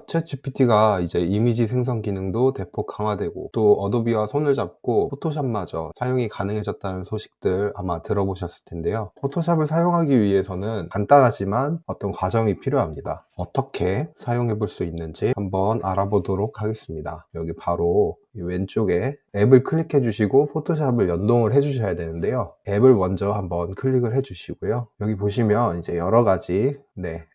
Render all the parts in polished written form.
챗GPT가 이제 이미지 생성 기능도 대폭 강화되고 또 어도비와 손을 잡고 포토샵마저 사용이 가능해졌다는 소식들 아마 들어보셨을 텐데요. 포토샵을 사용하기 위해서는 간단하지만 어떤 과정이 필요합니다. 어떻게 사용해 볼 수 있는지 한번 알아보도록 하겠습니다. 여기 바로 이 왼쪽에 앱을 클릭해 주시고 포토샵을 연동을 해 주셔야 되는데요. 앱을 먼저 한번 클릭을 해 주시고요. 여기 보시면 이제 여러 가지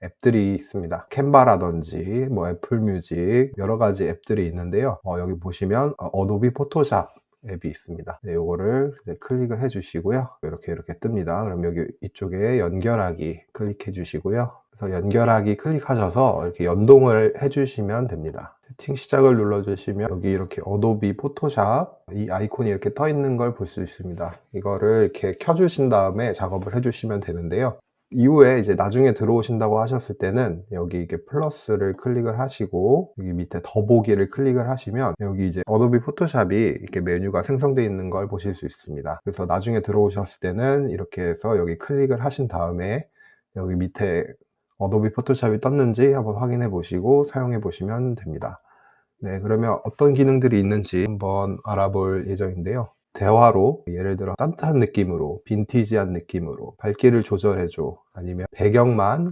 앱들이 있습니다. 캔바라든지 뭐 애플 뮤직 여러 가지 앱들이 있는데요. 여기 보시면 어도비 포토샵 앱이 있습니다. 요거를 클릭을 해 주시고요. 이렇게 뜹니다. 그럼 여기 이쪽에 연결하기 클릭해 주시고요. 그래서 연결하기 클릭하셔서 이렇게 연동을 해 주시면 됩니다. 세팅 시작을 눌러 주시면 여기 이렇게 어도비 포토샵 이 아이콘이 이렇게 떠 있는 걸 볼 수 있습니다. 이거를 이렇게 켜 주신 다음에 작업을 해 주시면 되는데요. 이후에 이제 나중에 들어오신다고 하셨을 때는 여기 이게 플러스를 클릭을 하시고 여기 밑에 더보기를 클릭을 하시면 여기 이제 어도비 포토샵이 이렇게 메뉴가 생성되어 있는 걸 보실 수 있습니다. 그래서 나중에 들어오셨을 때는 이렇게 해서 여기 클릭을 하신 다음에 여기 밑에 어도비 포토샵이 떴는지 한번 확인해 보시고 사용해 보시면 됩니다. 그러면 어떤 기능들이 있는지 한번 알아볼 예정인데요. 대화로 예를 들어 따뜻한 느낌으로 빈티지한 느낌으로 밝기를 조절해줘 아니면 배경만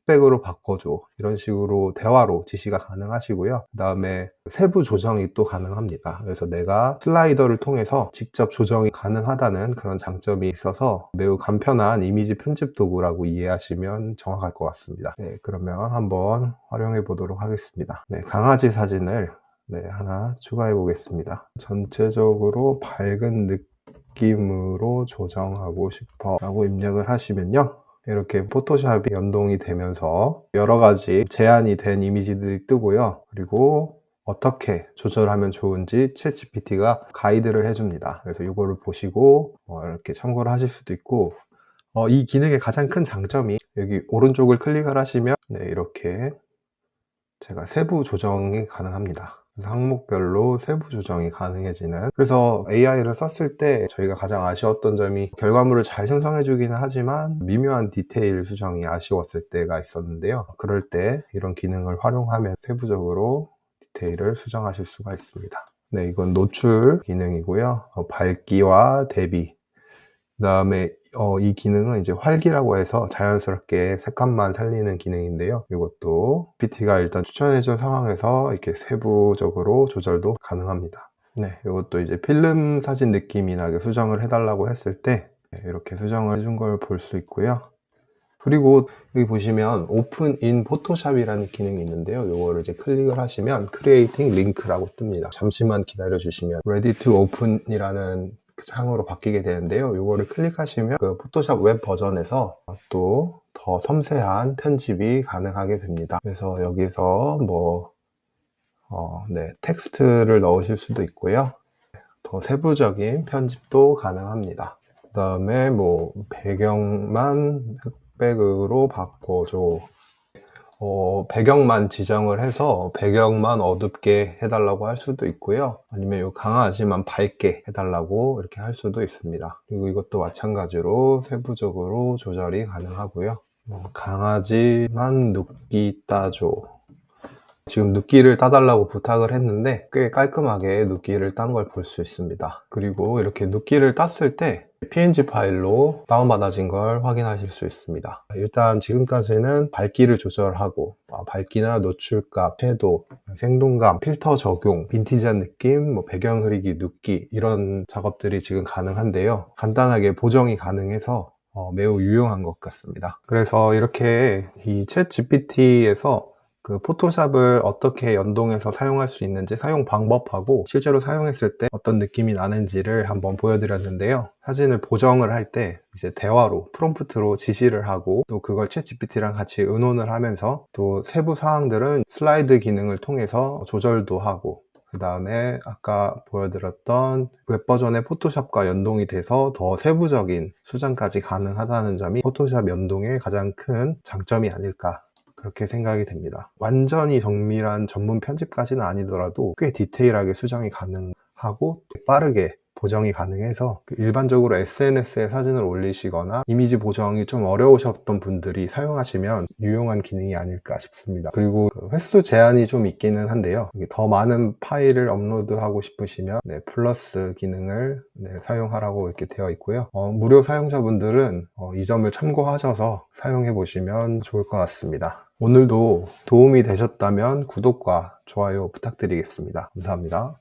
흑백으로 바꿔줘 이런 식으로 대화로 지시가 가능하시고요. 그 다음에 세부 조정이 또 가능합니다. 그래서 내가 슬라이더를 통해서 직접 조정이 가능하다는 그런 장점이 있어서 매우 간편한 이미지 편집 도구라고 이해하시면 정확할 것 같습니다. 그러면 한번 활용해 보도록 하겠습니다. 강아지 사진을 하나 추가해 보겠습니다. 전체적으로 밝은 느낌으로 조정하고 싶어 라고 입력을 하시면요. 이렇게 포토샵이 연동이 되면서 여러 가지 제한이 된 이미지들이 뜨고요. 그리고 어떻게 조절하면 좋은지 챗GPT가 가이드를 해줍니다. 그래서 이거를 보시고 이렇게 참고를 하실 수도 있고 이 기능의 가장 큰 장점이 여기 오른쪽을 클릭을 하시면 이렇게 제가 세부 조정이 가능합니다. 항목별로 세부 조정이 가능해지는 그래서 AI를 썼을 때 저희가 가장 아쉬웠던 점이 결과물을 잘 생성해 주기는 하지만 미묘한 디테일 수정이 아쉬웠을 때가 있었는데요. 그럴 때 이런 기능을 활용하면 세부적으로 디테일을 수정하실 수가 있습니다. 이건 노출 기능이고요. 밝기와 대비 그 다음에 이 기능은 이제 활기라고 해서 자연스럽게 색감만 살리는 기능인데요. 이것도 PT가 일단 추천해준 상황에서 이렇게 세부적으로 조절도 가능합니다. 이것도 이제 필름 사진 느낌이 나게 수정을 해달라고 했을 때 이렇게 수정을 해준 걸 볼 수 있고요. 그리고 여기 보시면 오픈 인 포토샵이라는 기능이 있는데요. 이거를 이제 클릭을 하시면 크리에이팅 링크라고 뜹니다. 잠시만 기다려 주시면 ready to open이라는 창으로 바뀌게 되는데요. 이거를 클릭하시면 그 포토샵 웹 버전에서 또 더 섬세한 편집이 가능하게 됩니다. 그래서 여기서 텍스트를 넣으실 수도 있고요. 더 세부적인 편집도 가능합니다. 그 다음에 배경만 흑백으로 바꿔줘. 배경만 지정을 해서 배경만 어둡게 해달라고 할 수도 있고요. 아니면 이 강아지만 밝게 해달라고 이렇게 할 수도 있습니다. 그리고 이것도 마찬가지로 세부적으로 조절이 가능하고요. 강아지만 눕기 따줘. 지금 눕기를 따달라고 부탁을 했는데 꽤 깔끔하게 눕기를 딴 걸 볼 수 있습니다. 그리고 이렇게 눕기를 땄을 때 PNG 파일로 다운받아진 걸 확인하실 수 있습니다. 일단 지금까지는 밝기를 조절하고 밝기나 노출값, 채도, 생동감, 필터 적용, 빈티지한 느낌, 배경 흐리기, 눕기 이런 작업들이 지금 가능한데요. 간단하게 보정이 가능해서 매우 유용한 것 같습니다. 그래서 이렇게 이 챗 GPT에서 그 포토샵을 어떻게 연동해서 사용할 수 있는지 사용 방법하고 실제로 사용했을 때 어떤 느낌이 나는지를 한번 보여드렸는데요. 사진을 보정을 할 때 이제 대화로 프롬프트로 지시를 하고 또 그걸 챗 GPT랑 같이 의논을 하면서 또 세부 사항들은 슬라이드 기능을 통해서 조절도 하고 그 다음에 아까 보여드렸던 웹버전의 포토샵과 연동이 돼서 더 세부적인 수정까지 가능하다는 점이 포토샵 연동의 가장 큰 장점이 아닐까 그렇게 생각이 됩니다. 완전히 정밀한 전문 편집까지는 아니더라도 꽤 디테일하게 수정이 가능하고 빠르게 보정이 가능해서 일반적으로 SNS에 사진을 올리시거나 이미지 보정이 좀 어려우셨던 분들이 사용하시면 유용한 기능이 아닐까 싶습니다. 그리고 횟수 제한이 좀 있기는 한데요. 더 많은 파일을 업로드하고 싶으시면 플러스 기능을 사용하라고 이렇게 되어 있고요. 무료 사용자분들은 이 점을 참고하셔서 사용해 보시면 좋을 것 같습니다. 오늘도 도움이 되셨다면 구독과 좋아요 부탁드리겠습니다. 감사합니다.